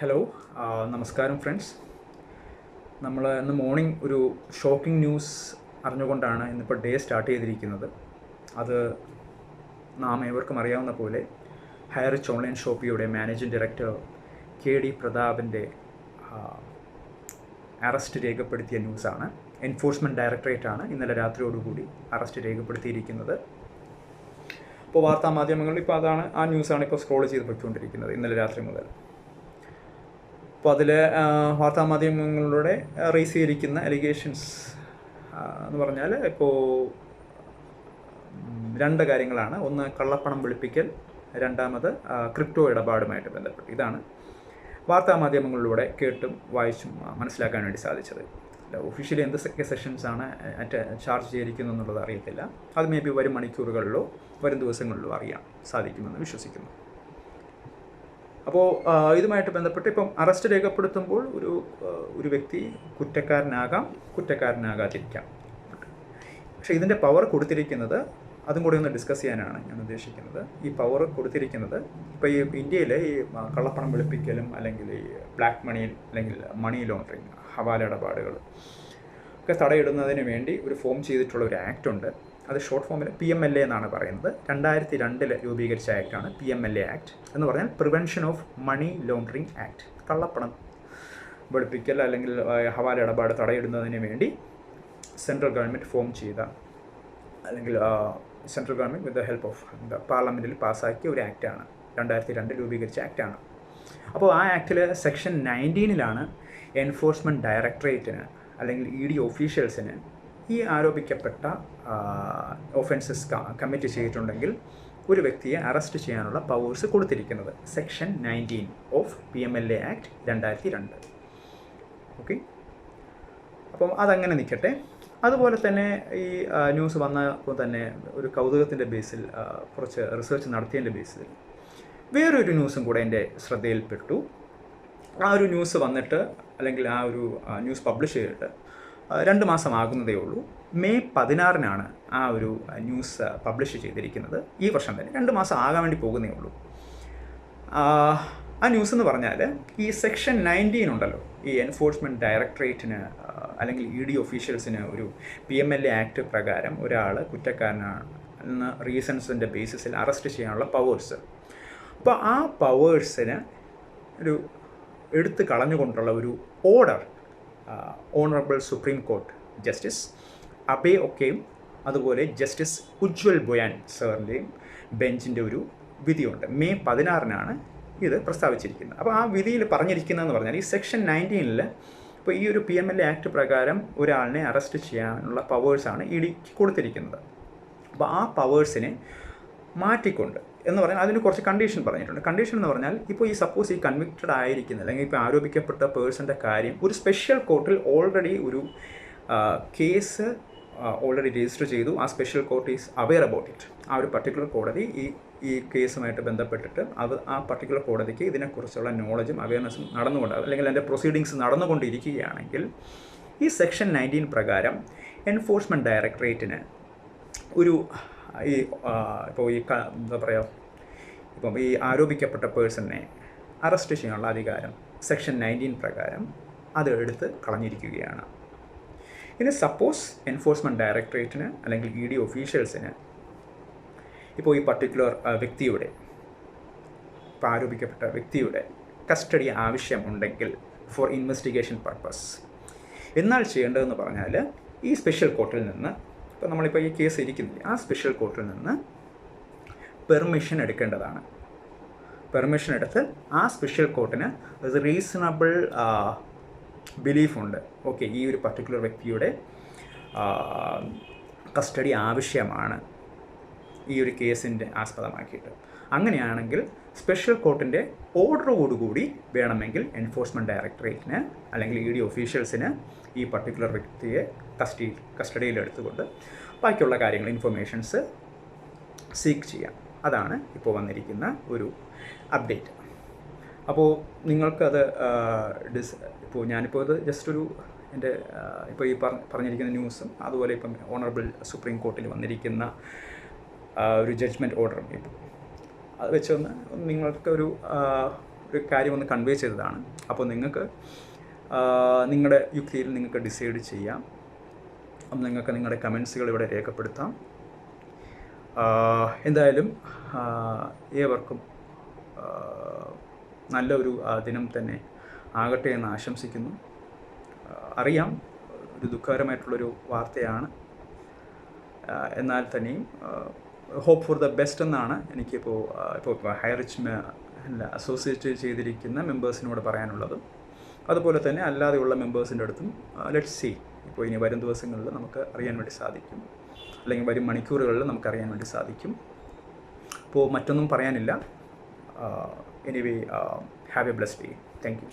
Hello നമസ്കാരം friends. നമ്മൾ ഇന്ന് മോർണിംഗ് ഒരു ഷോക്കിംഗ് ന്യൂസ് അറിഞ്ഞുകൊണ്ടാണ് ഇന്നിപ്പോൾ ഡേ സ്റ്റാർട്ട് ചെയ്തിരിക്കുന്നത്. അത് നാം ഏവർക്കും അറിയാവുന്ന പോലെ ഹൈറിച്ച് ഓൺലൈൻ ഷോപ്പിയുടെ മാനേജിംഗ് ഡയറക്ടർ KD പ്രതാപിൻ്റെ അറസ്റ്റ് രേഖപ്പെടുത്തിയ ന്യൂസാണ്. എൻഫോഴ്സ്മെൻറ്റ് ഡയറക്ടറേറ്റാണ് ഇന്നലെ രാത്രിയോടുകൂടി അറസ്റ്റ് രേഖപ്പെടുത്തിയിരിക്കുന്നത്. ഇപ്പോൾ വാർത്താമാധ്യമങ്ങളിൽ ഇപ്പോൾ ആ ന്യൂസാണ് ഇപ്പോൾ സ്ക്രോൾ ചെയ്ത് പോയിക്കൊണ്ടിരിക്കുന്നത് ഇന്നലെ രാത്രി മുതൽ. അപ്പോൾ അതിൽ വാർത്താമാധ്യമങ്ങളിലൂടെ റേസ് ചെയ്തിരിക്കുന്ന അലിഗേഷൻസ് എന്ന് പറഞ്ഞാൽ ഇപ്പോൾ രണ്ട് കാര്യങ്ങളാണ്. ഒന്ന്, കള്ളപ്പണം വെളുപ്പിക്കൽ; രണ്ടാമത്, ക്രിപ്റ്റോ ഇടപാടുമായിട്ട് ബന്ധപ്പെട്ട്. ഇതാണ് വാർത്താമാധ്യമങ്ങളിലൂടെ കേട്ടും വായിച്ചും മനസ്സിലാക്കാൻ വേണ്ടി സാധിച്ചത്. ഒഫീഷ്യലി എന്തൊക്കെ സെഷൻസാണ് ചാർജ് ചെയ്തിരിക്കുന്നത് എന്നുള്ളത് അറിയത്തില്ല. അത് മേ ബി വരും മണിക്കൂറുകളിലോ വരും ദിവസങ്ങളിലോ അറിയാൻ സാധിക്കുമെന്ന് വിശ്വസിക്കുന്നു. അപ്പോൾ ഇതുമായിട്ട് ബന്ധപ്പെട്ട് ഇപ്പം അറസ്റ്റ് രേഖപ്പെടുത്തുമ്പോൾ ഒരു വ്യക്തി കുറ്റക്കാരനാകാതിരിക്കാം. പക്ഷേ ഇതിൻ്റെ പവർ കൊടുത്തിരിക്കുന്നത്, അതും കൂടി ഒന്ന് ഡിസ്കസ് ചെയ്യാനാണ് ഞാൻ ഉദ്ദേശിക്കുന്നത്. ഈ പവർ കൊടുത്തിരിക്കുന്നത് ഇപ്പോൾ ഈ ഇന്ത്യയിലെ ഈ കള്ളപ്പണം വെളുപ്പിക്കലും അല്ലെങ്കിൽ ഈ ബ്ലാക്ക് മണി അല്ലെങ്കിൽ മണി ലോണ്ടറിങ്, ഹവാല ഇടപാടുകൾ ഒക്കെ തടയിടുന്നതിന് വേണ്ടി ഒരു ഫോം ചെയ്തിട്ടുള്ള ഒരു ആക്ട് ഉണ്ട്. അത് ഷോർട്ട് ഫോമിൽ PMLA എന്നാണ് പറയുന്നത്. 2002 രൂപീകരിച്ച ആക്റ്റാണ് PMLA ആക്ട് എന്ന് പറഞ്ഞാൽ prevention of money laundering act. കള്ളപ്പണം വെളുപ്പിക്കൽ അല്ലെങ്കിൽ ഹവാല ഇടപാട് തടയിടുന്നതിന് വേണ്ടി സെൻട്രൽ ഗവൺമെൻറ് ഫോം ചെയ്ത, അല്ലെങ്കിൽ central government with the help of പാർലമെൻറ്റിൽ പാസ്സാക്കിയ ഒരു ആക്റ്റാണ്. 2002 രൂപീകരിച്ച ആക്റ്റാണ്. അപ്പോൾ ആ ആക്റ്റിൽ സെക്ഷൻ 19 എൻഫോഴ്സ്മെൻറ്റ് ഡയറക്ടറേറ്റിന് അല്ലെങ്കിൽ ED ഒഫീഷ്യൽസിന് ഈ ആരോപിക്കപ്പെട്ട ഒഫൻസസ് കമ്മിറ്റ് ചെയ്തിട്ടുണ്ടെങ്കിൽ ഒരു വ്യക്തിയെ അറസ്റ്റ് ചെയ്യാനുള്ള പവേഴ്സ് കൊടുത്തിരിക്കുന്നത്. Section 19 of PMLA act 2002. Okay, അപ്പം അതങ്ങനെ നിൽക്കട്ടെ. അതുപോലെ തന്നെ ഈ ന്യൂസ് വന്നപ്പോൾ തന്നെ ഒരു കൗതുകത്തിൻ്റെ ബേസിൽ കുറച്ച് റിസർച്ച് നടത്തിയതിൻ്റെ ബേസിൽ വേറൊരു ന്യൂസും കൂടെ എൻ്റെ ശ്രദ്ധയിൽപ്പെട്ടു. ആ ഒരു ന്യൂസ് വന്നിട്ട്, അല്ലെങ്കിൽ ആ ഒരു ന്യൂസ് പബ്ലിഷ് ചെയ്തിട്ട് 2 മാസം ആകുന്നതേ ഉള്ളൂ. മെയ് 16 ആ ഒരു ന്യൂസ് പബ്ലിഷ് ചെയ്തിരിക്കുന്നത്. ഈ വർഷം തന്നെ 2 മാസം ആകാൻ വേണ്ടി പോകുന്നേ ഉള്ളൂ. ആ ന്യൂസ് എന്ന് പറഞ്ഞാൽ ഈ സെക്ഷൻ 19 ഉണ്ടല്ലോ, ഈ എൻഫോഴ്സ്മെൻറ്റ് ഡയറക്ടറേറ്റിന് അല്ലെങ്കിൽ ED ഒഫീഷ്യൽസിന് ഒരു PMLA ആക്ട് പ്രകാരം ഒരാൾ കുറ്റക്കാരനാണെന്ന റീസൺസിൻ്റെ ബേസിസിൽ അറസ്റ്റ് ചെയ്യാനുള്ള പവേഴ്സ്. അപ്പോൾ ആ പവേഴ്സിന് ഒരു എടുത്തു കളഞ്ഞുകൊണ്ടുള്ള ഒരു order honourable supreme court justice Abhay ഒക്കെയും അതുപോലെ ജസ്റ്റിസ് ഉജ്വൽ ബൊയാൻ സാറിൻ്റെയും ബെഞ്ചിൻ്റെ ഒരു വിധിയുണ്ട്. മെയ് 16 ഇത് പ്രസ്താവിച്ചിരിക്കുന്നത്. അപ്പോൾ ആ വിധിയിൽ പറഞ്ഞിരിക്കുന്നതെന്ന് പറഞ്ഞാൽ ഈ സെക്ഷൻ 19 ഇപ്പോൾ ഈ ഒരു PMLA ആക്ട് പ്രകാരം ഒരാളിനെ അറസ്റ്റ് ചെയ്യാനുള്ള പവേഴ്സാണ് EDക്ക് കൊടുത്തിരിക്കുന്നത്. അപ്പോൾ ആ പവേഴ്സിനെ മാറ്റിക്കൊണ്ട് എന്ന് പറഞ്ഞാൽ അതിന് കുറച്ച് കണ്ടീഷൻ പറഞ്ഞിട്ടുണ്ട്. കണ്ടീഷൻ എന്ന് പറഞ്ഞാൽ ഇപ്പോൾ ഈ സപ്പോസ് ഈ കൺവിക്റ്റഡ് ആയിരിക്കുന്ന അല്ലെങ്കിൽ ഇപ്പോൾ ആരോപിക്കപ്പെട്ട പേഴ്സൻ്റെ കാര്യം ഒരു സ്പെഷ്യൽ കോർട്ടിൽ ഓൾറെഡി ഒരു കേസ് ഓൾറെഡി രജിസ്റ്റർ ചെയ്തു. ആ special court is aware about it. ആ ഒരു പർട്ടിക്കുലർ കോടതി ഈ കേസുമായിട്ട് ബന്ധപ്പെട്ടിട്ട് ആ പർട്ടിക്കുലർ കോടതിക്ക് ഇതിനെക്കുറിച്ചുള്ള നോളജും അവെയർനെസ്സും നടന്നുകൊണ്ടാകും, അല്ലെങ്കിൽ അതിൻ്റെ പ്രൊസീഡിങ്സ് നടന്നുകൊണ്ടിരിക്കുകയാണെങ്കിൽ ഈ സെക്ഷൻ 19 പ്രകാരം എൻഫോഴ്സ്മെൻറ്റ് ഡയറക്ടറേറ്റിന് ഒരു ഇപ്പോൾ എന്താ പറയുക, ഇപ്പം ഈ ആരോപിക്കപ്പെട്ട പേഴ്സണിനെ അറസ്റ്റ് ചെയ്യാനുള്ള അധികാരം സെക്ഷൻ 19 പ്രകാരം അത് എടുത്ത് കളഞ്ഞിരിക്കുകയാണ്. ഇനി സപ്പോസ് എൻഫോഴ്സ്മെൻറ്റ് ഡയറക്ടറേറ്റിന് അല്ലെങ്കിൽ ED ഒഫീഷ്യൽസിന് ഇപ്പോൾ ഈ പർട്ടിക്കുലർ വ്യക്തിയുടെ, ഇപ്പോൾ ആരോപിക്കപ്പെട്ട വ്യക്തിയുടെ കസ്റ്റഡി ആവശ്യമുണ്ടെങ്കിൽ ഫോർ ഇൻവെസ്റ്റിഗേഷൻ പർപ്പസ്, എന്നാൽ ചെയ്യേണ്ടതെന്ന് പറഞ്ഞാൽ ഈ സ്പെഷ്യൽ കോർട്ടിൽ നിന്ന്, ഇപ്പോൾ നമ്മളിപ്പോൾ ഈ കേസ് ഇരിക്കുന്നില്ല, ആ സ്പെഷ്യൽ കോർട്ടിൽ നിന്ന് പെർമിഷൻ എടുക്കേണ്ടതാണ്. പെർമിഷൻ എടുത്ത് ആ സ്പെഷ്യൽ കോർട്ടിന് റീസണബിൾ ബിലീഫുണ്ട്, ഓക്കെ ഈ ഒരു പർട്ടിക്കുലർ വ്യക്തിയുടെ കസ്റ്റഡി ആവശ്യമാണ് ഈ ഒരു കേസിൻ്റെ ആസ്പദമാക്കിയിട്ട്. അങ്ങനെയാണെങ്കിൽ സ്പെഷ്യൽ കോർട്ടിൻ്റെ ഓർഡറോടുകൂടി വേണമെങ്കിൽ എൻഫോഴ്സ്മെൻറ്റ് ഡയറക്ടറേറ്റിന് അല്ലെങ്കിൽ ED ഒഫീഷ്യൽസിന് ഈ പർട്ടിക്കുലർ വ്യക്തിയെ കസ്റ്റഡിയിൽ എടുത്തുകൊണ്ട് ബാക്കിയുള്ള കാര്യങ്ങൾ, ഇൻഫർമേഷൻസ് സീക്ക് ചെയ്യാം. അതാണ് ഇപ്പോൾ വന്നിരിക്കുന്ന ഒരു അപ്ഡേറ്റ്. അപ്പോൾ നിങ്ങൾക്കത് ഇപ്പോൾ ഞാനിപ്പോൾ ഇത് ജസ്റ്റ് ഒരു എൻ്റെ ഇപ്പോൾ ഈ പറഞ്ഞിരിക്കുന്ന ന്യൂസും അതുപോലെ ഇപ്പം ഓണറബിൾ സുപ്രീം കോർട്ടിൽ വന്നിരിക്കുന്ന ഒരു ജഡ്ജ്മെൻറ്റ് ഓർഡറും ഇപ്പോൾ അത് വെച്ചൊന്ന് നിങ്ങൾക്കൊരു ഒരു കാര്യം ഒന്ന് കൺവേ ചെയ്തതാണ്. അപ്പോൾ നിങ്ങൾക്ക് നിങ്ങളുടെ യുക്തിയിൽ നിങ്ങൾക്ക് ഡിസൈഡ് ചെയ്യാം. അപ്പം നിങ്ങൾക്ക് നിങ്ങളുടെ കമൻസുകൾ ഇവിടെ രേഖപ്പെടുത്താം. എന്തായാലും ഏവർക്കും നല്ലൊരു ദിനം തന്നെ ആകട്ടെ എന്ന് ആശംസിക്കുന്നു. അറിയാം, ഒരു ദുഃഖകരമായിട്ടുള്ളൊരു വാർത്തയാണ്. എന്നാൽ തന്നെയും ഹോപ്പ് ഫോർ ദ ബെസ്റ്റ് എന്നാണ് എനിക്കിപ്പോൾ ഹൈറിച്ച് അസോസിയേറ്റ് ചെയ്തിരിക്കുന്ന മെമ്പേഴ്സിനോട് പറയാനുള്ളത്. അതുപോലെ തന്നെ അല്ലാതെയുള്ള മെമ്പേഴ്സിൻ്റെ അടുത്തും ലെറ്റ്സ് സീ. ഇപ്പോൾ ഇനി വരും ദിവസങ്ങളിൽ നമുക്ക് അറിയാൻ വേണ്ടി സാധിക്കും, അല്ലെങ്കിൽ വരും മണിക്കൂറുകളിൽ നമുക്കറിയാൻ വേണ്ടി സാധിക്കും. അപ്പോൾ മറ്റൊന്നും പറയാനില്ല. Anyway, have A blessed day. Thank you.